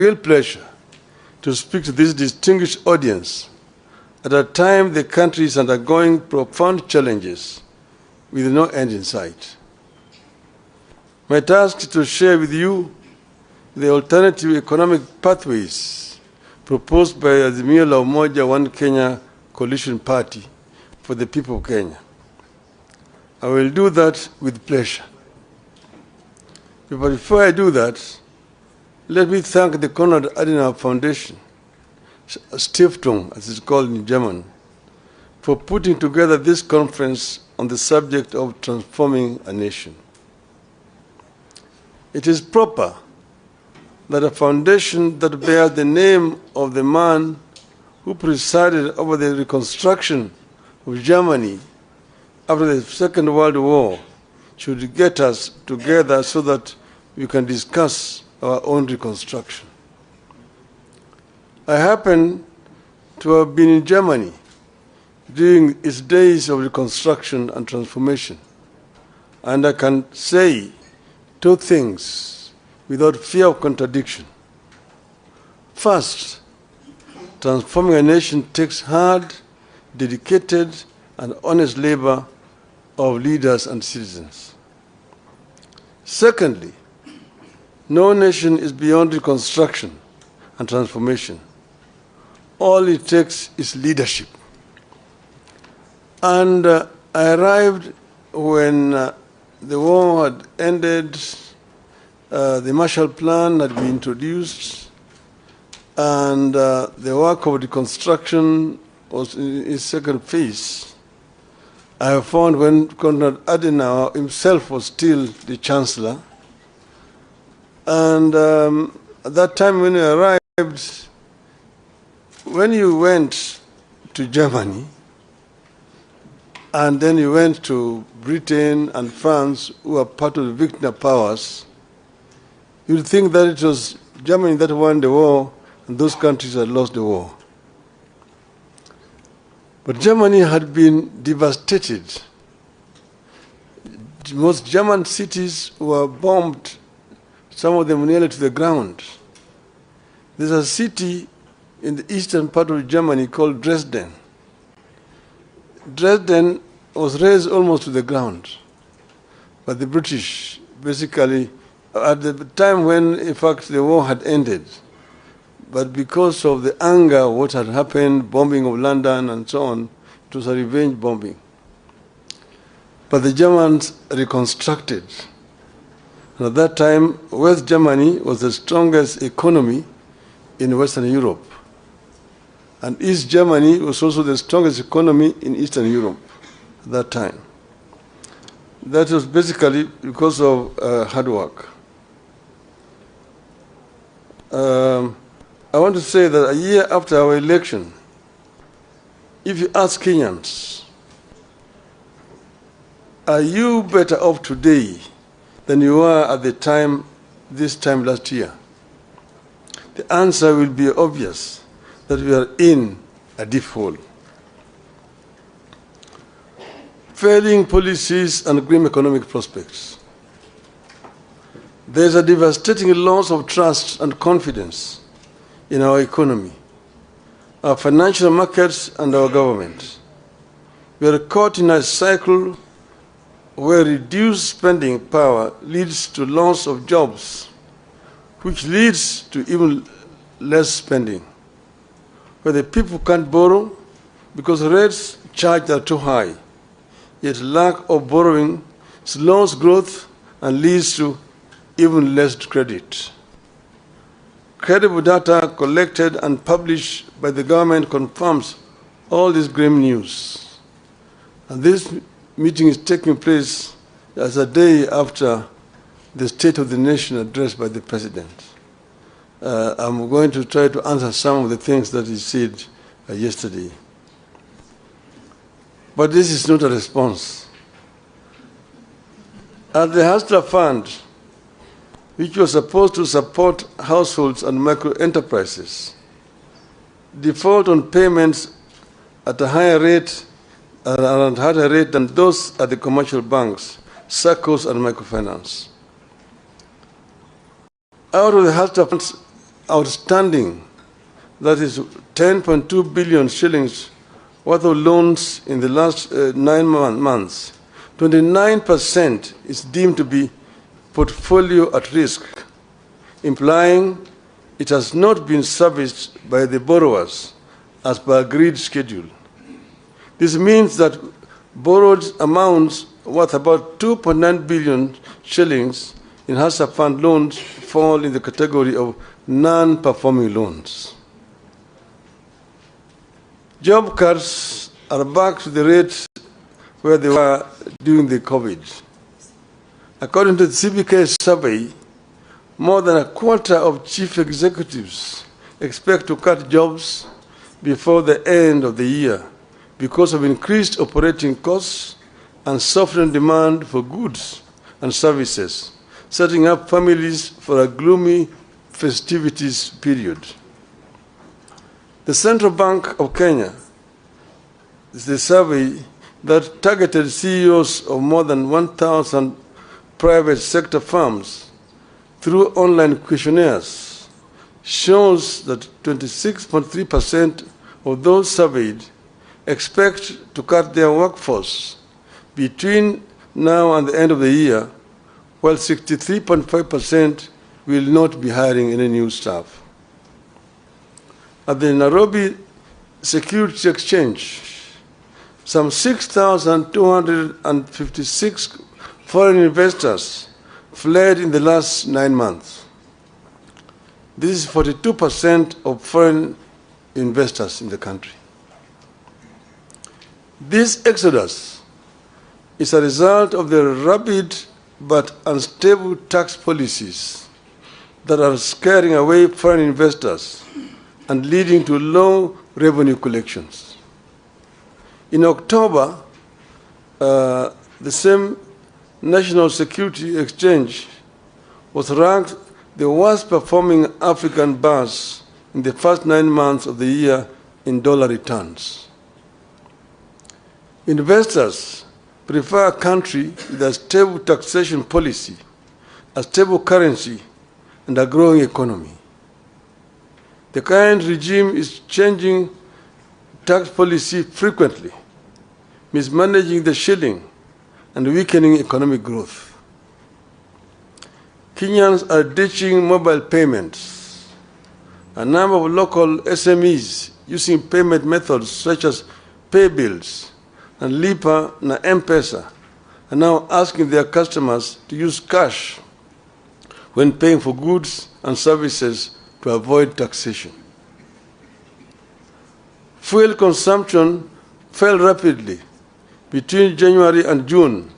Real pleasure to speak to this distinguished audience at a time the country is undergoing profound challenges with no end in sight. My task is to share with you the alternative economic pathways proposed by Azimio la Umoja One Kenya Coalition Party for the people of Kenya. I will do that with pleasure. But before I do that, let me thank the Konrad Adenauer Foundation, Stiftung, as it's called in German, for putting together this conference on the subject of transforming a nation. It is proper that a foundation that bears the name of the man who presided over the reconstruction of Germany after the Second World War should get us together so that we can discuss our own reconstruction. I happen to have been in Germany during its days of reconstruction and transformation, and I can say two things without fear of contradiction. First, transforming a nation takes hard, dedicated, and honest labor of leaders and citizens. Secondly, no nation is beyond reconstruction and transformation. All it takes is leadership. And I arrived when the war had ended, the Marshall Plan had been introduced, and the work of reconstruction was in its second phase. I have found when Konrad Adenauer himself was still the Chancellor, and at that time when he arrived, when you went to Germany, and then you went to Britain and France, who are part of the victor powers, you'd think that it was Germany that won the war, and those countries had lost the war. But Germany had been devastated. Most German cities were bombed, some of them nearly to the ground. There's a city in the eastern part of Germany called Dresden. Dresden was razed almost to the ground by the British, basically, at the time when, in fact, the war had ended. But because of the anger of what had happened, bombing of London and so on, it was a revenge bombing. But the Germans reconstructed. And at that time, West Germany was the strongest economy in Western Europe. And East Germany was also the strongest economy in Eastern Europe at that time. That was basically because of hard work. I want to say that a year after our election, if you ask Kenyans, are you better off today than you were at the time, this time last year? The answer will be obvious, that we are in a deep hole. Failing policies and grim economic prospects. There is a devastating loss of trust and confidence in our economy, our financial markets, and our government. We are caught in a cycle where reduced spending power leads to loss of jobs, which leads to even less spending, where the people can't borrow because rates charged are too high, yet lack of borrowing slows growth and leads to even less credit. Credible data collected and published by the government confirms all this grim news. And this meeting is taking place as a day after the State of the Nation address by the President. I'm going to try to answer some of the things that he said yesterday. But this is not a response. At the Hustler Fund, which was supposed to support households and micro-enterprises, default on payments at a higher rate than those at the commercial banks, SACCOs, and microfinance. Out of the Hustler Fund's outstanding, that is 10.2 billion shillings worth of loans in the last 9 months, 29% is deemed to be portfolio at risk, implying it has not been serviced by the borrowers as per agreed schedule. This means that borrowed amounts worth about 2.9 billion shillings in HASA fund loans fall in the category of non-performing loans. Job cuts are back to the rate where they were during the COVID. According to the CBK survey, more than a quarter of chief executives expect to cut jobs before the end of the year because of increased operating costs and softened demand for goods and services, setting up families for a gloomy festivities period. The Central Bank of Kenya is the survey that targeted CEOs of more than 1,000 private sector firms through online questionnaires shows that 26.3% of those surveyed expect to cut their workforce between now and the end of the year, while 63.5% will not be hiring any new staff. At the Nairobi Security Exchange, some 6,256 foreign investors fled in the last 9 months. This is 42% of foreign investors in the country. This exodus is a result of the rapid but unstable tax policies that are scaring away foreign investors and leading to low revenue collections. In October, the same National Security Exchange was ranked the worst performing African bus in the first 9 months of the year in dollar returns. Investors prefer a country with a stable taxation policy, a stable currency, and a growing economy. The current regime is changing tax policy frequently, mismanaging the shilling, and weakening economic growth. Kenyans are ditching mobile payments. A number of local SMEs using payment methods such as pay bills and Lipa na M-Pesa are now asking their customers to use cash when paying for goods and services to avoid taxation. Fuel consumption fell rapidly between January and June,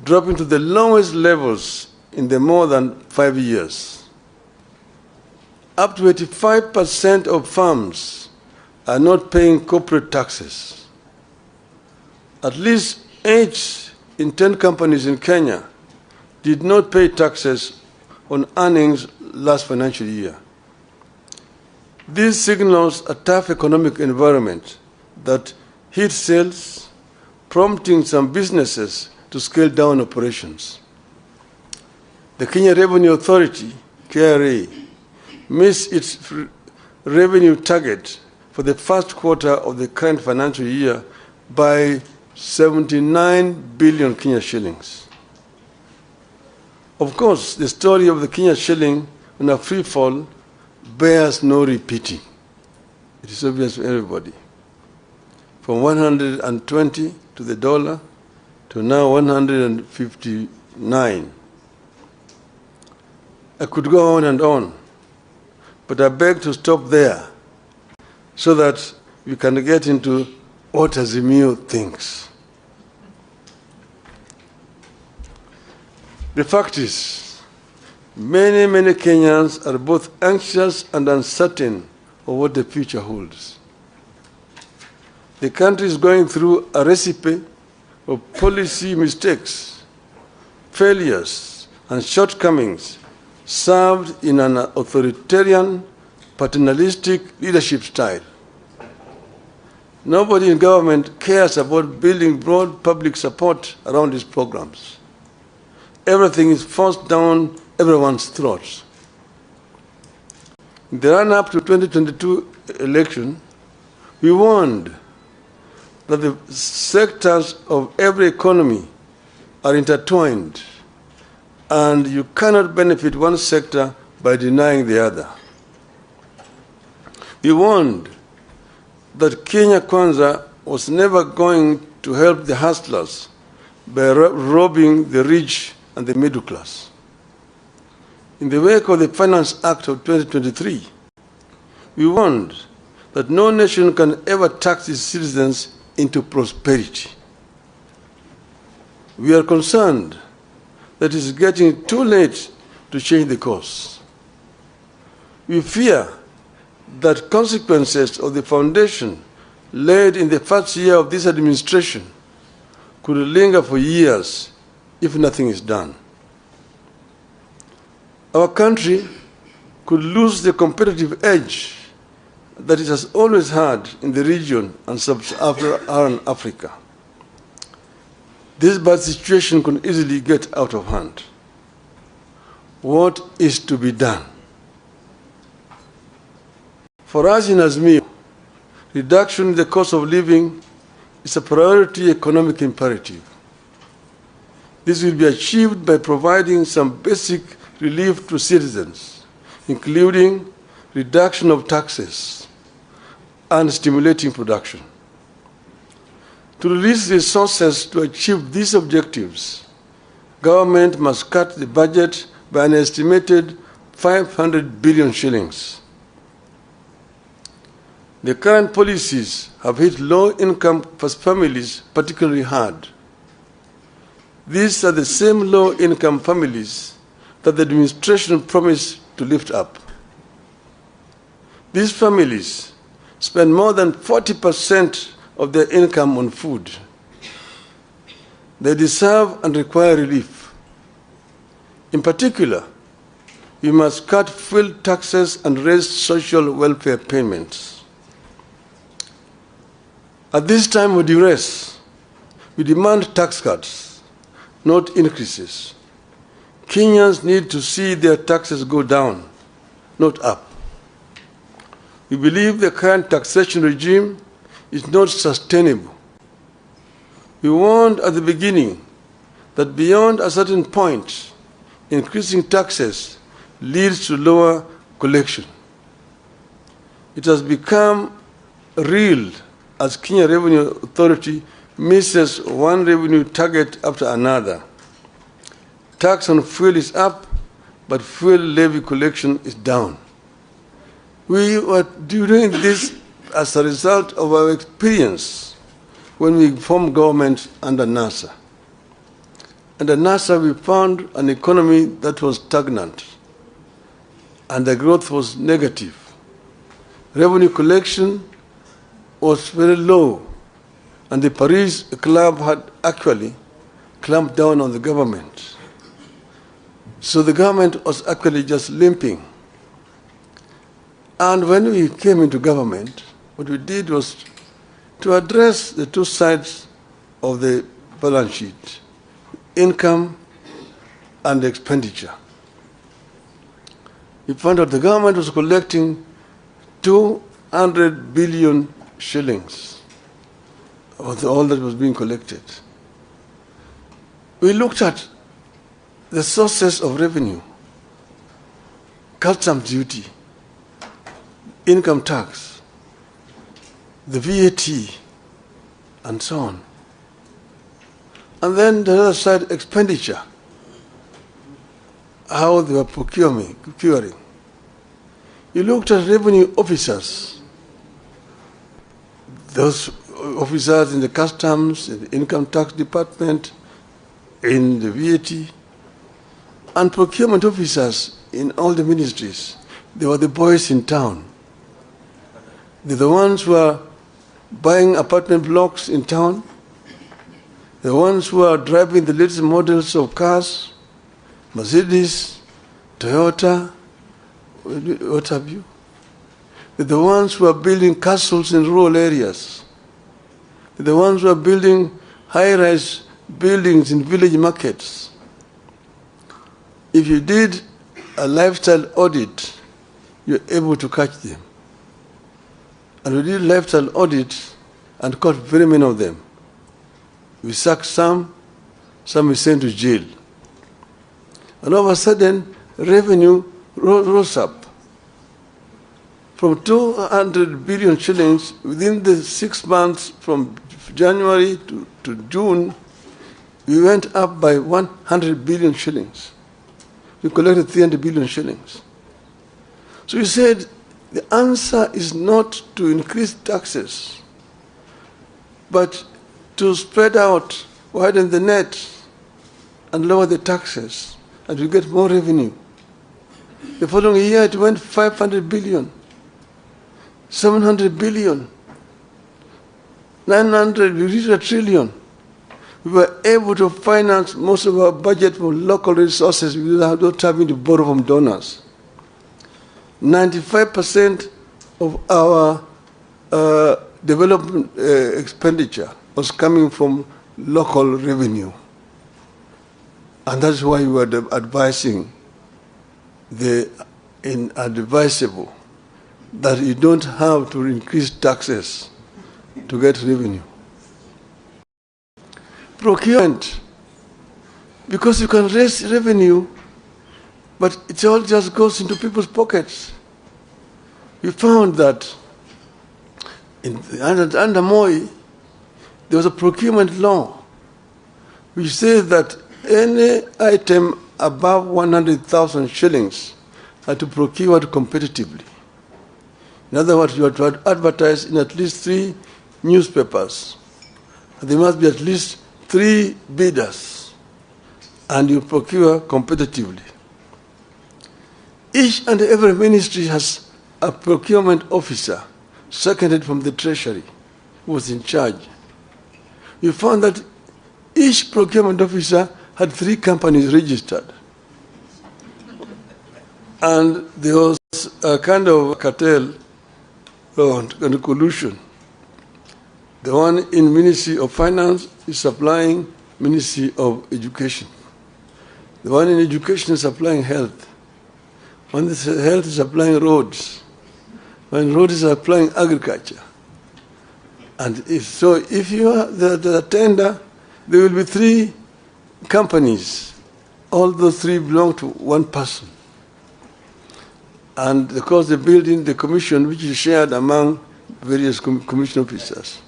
dropping to the lowest levels in the more than 5 years. Up to 85% of firms are not paying corporate taxes. At least 8 in 10 companies in Kenya did not pay taxes on earnings last financial year. This signals a tough economic environment that hit sales, prompting some businesses to scale down operations. The Kenya Revenue Authority, KRA, missed its revenue target for the first quarter of the current financial year by 79 billion Kenya shillings. Of course, the story of the Kenya shilling on a free fall bears no repeating. It is obvious to everybody. From 120 to the dollar to now 159. I could go on and on, but I beg to stop there so that we can get into what Azimio thinks. The fact is, many Kenyans are both anxious and uncertain of what the future holds. The country is going through a recipe of policy mistakes, failures, and shortcomings served in an authoritarian, paternalistic leadership style. Nobody in government cares about building broad public support around these programs. Everything is forced down everyone's throats. In the run-up to 2022 election, we warned that the sectors of every economy are intertwined, and you cannot benefit one sector by denying the other. We warned that Kenya Kwanza was never going to help the hustlers by robbing the rich and the middle class. In the wake of the Finance Act of 2023, we warned that no nation can ever tax its citizens into prosperity. We are concerned that it is getting too late to change the course. We fear that consequences of the foundation laid in the first year of this administration could linger for years if nothing is done. Our country could lose the competitive edge that it has always had in the region and sub-Saharan Africa. This bad situation could easily get out of hand. What is to be done? For us in Azimio, reduction in the cost of living is a priority economic imperative. This will be achieved by providing some basic relief to citizens, including reduction of taxes and stimulating production. To release resources to achieve these objectives, government must cut the budget by an estimated 500 billion shillings. The current policies have hit low-income families particularly hard. These are the same low-income families that the administration promised to lift up. These families spend more than 40% of their income on food. They deserve and require relief. In particular, we must cut fuel taxes and raise social welfare payments. At this time of duress, we demand tax cuts, not increases. Kenyans need to see their taxes go down, not up. We believe the current taxation regime is not sustainable. We warned at the beginning that beyond a certain point, increasing taxes leads to lower collection. It has become real as Kenya Revenue Authority misses one revenue target after another. Tax on fuel is up, but fuel levy collection is down. We were doing this as a result of our experience when we formed government under NASA. Under NASA, we found an economy that was stagnant, and the growth was negative. Revenue collection was very low, and the Paris Club had actually clamped down on the government. So the government was actually just limping. And when we came into government, what we did was to address the two sides of the balance sheet, income and expenditure. We found out the government was collecting 200 billion shillings of all that was being collected. We looked at the sources of revenue, customs duty, income tax, the VAT, and so on. And then the other side, expenditure, how they were procuring. You looked at revenue officers, those officers in the customs, in the income tax department, in the VAT, and procurement officers in all the ministries. They were the boys in town. They're the ones who are buying apartment blocks in town, the ones who are driving the latest models of cars, Mercedes, Toyota, what have you. They're the ones who are building castles in rural areas. They're the ones who are building high-rise buildings in village markets. If you did a lifestyle audit you're able to catch them. And we did lifestyle audits and caught very many of them. We sacked some we sent to jail. And all of a sudden, revenue rose up. From 200 billion shillings within the 6 months from January to June, we went up by 100 billion shillings. We collected 300 billion shillings. So we said the answer is not to increase taxes, but to spread out, widen the net, and lower the taxes, and we get more revenue. The following year it went 500 billion, 700 billion, 900, we reached 1 trillion. We were able to finance most of our budget from local resources without having to borrow from donors. 95% of our development expenditure was coming from local revenue. And that's why we were advising the inadvisable that you don't have to increase taxes to get revenue. Procurement, because you can raise revenue, but it all just goes into people's pockets. We found that under Moi, there was a procurement law which says that any item above 100,000 shillings had to procure competitively. In other words, you have to advertise in at least 3 newspapers. And there must be at least 3 bidders, and you procure competitively. Each and every ministry has a procurement officer, seconded from the Treasury, who was in charge. We found that each procurement officer had 3 companies registered. And there was a kind of cartel and collusion. The one in Ministry of Finance is supplying Ministry of Education. The one in Education is supplying health. One is health is supplying roads. One road is supplying agriculture. And if you are the tender, there will be 3 companies. All those 3 belong to one person. And because the building, the commission, which is shared among various commission officers.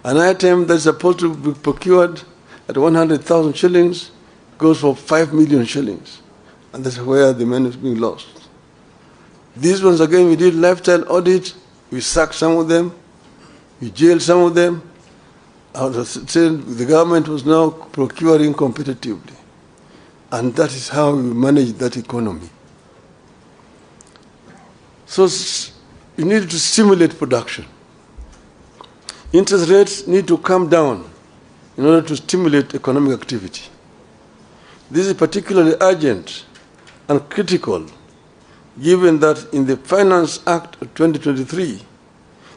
An item that's supposed to be procured at 100,000 shillings goes for 5 million shillings. And that's where the money is being lost. These ones, again, we did lifestyle audit. We sacked some of them. We jailed some of them. The government was now procuring competitively. And that is how we manage that economy. So you need to stimulate production. Interest rates need to come down in order to stimulate economic activity. This is particularly urgent and critical, given that in the Finance Act of 2023,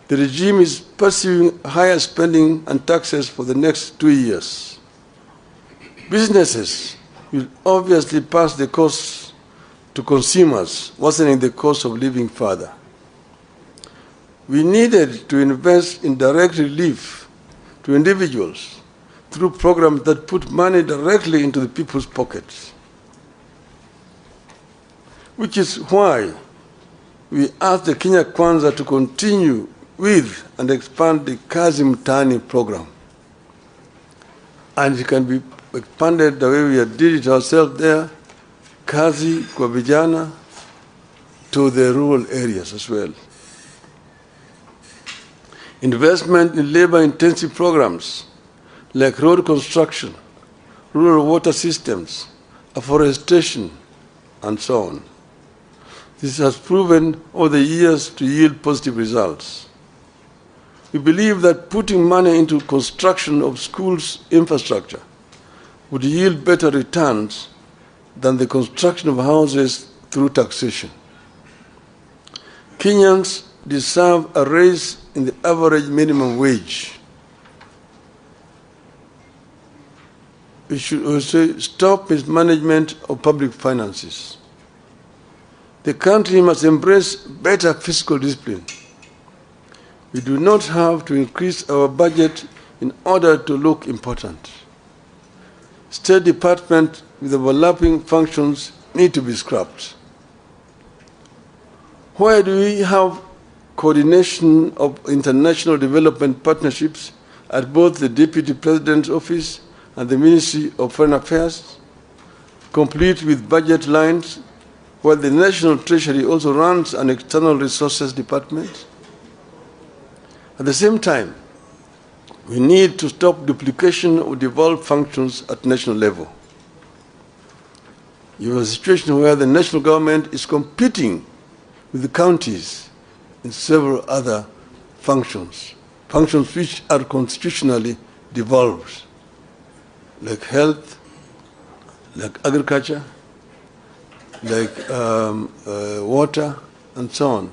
the regime is pursuing higher spending and taxes for the next 2 years. Businesses will obviously pass the costs to consumers, worsening the cost of living further. We needed to invest in direct relief to individuals through programs that put money directly into the people's pockets. Which is why we asked the Kenya Kwanza to continue with and expand the Kazi Mtaani program. And it can be expanded the way we did it ourselves there, Kazi kwa vijana, to the rural areas as well. Investment in labor-intensive programs like road construction, rural water systems, afforestation, and so on. This has proven over the years to yield positive results. We believe that putting money into construction of schools' infrastructure would yield better returns than the construction of houses through taxation. Kenyans deserve a raise in the average minimum wage. We should also stop mismanagement of public finances. The country must embrace better fiscal discipline. We do not have to increase our budget in order to look important. State departments with overlapping functions need to be scrapped. Why do we have coordination of international development partnerships at both the Deputy President's Office and the Ministry of Foreign Affairs, complete with budget lines, while the National Treasury also runs an external resources department? At the same time, we need to stop duplication of devolved functions at national level. You have a situation where the national government is competing with the counties in several other functions, functions which are constitutionally devolved, like health, like agriculture, like water, and so on.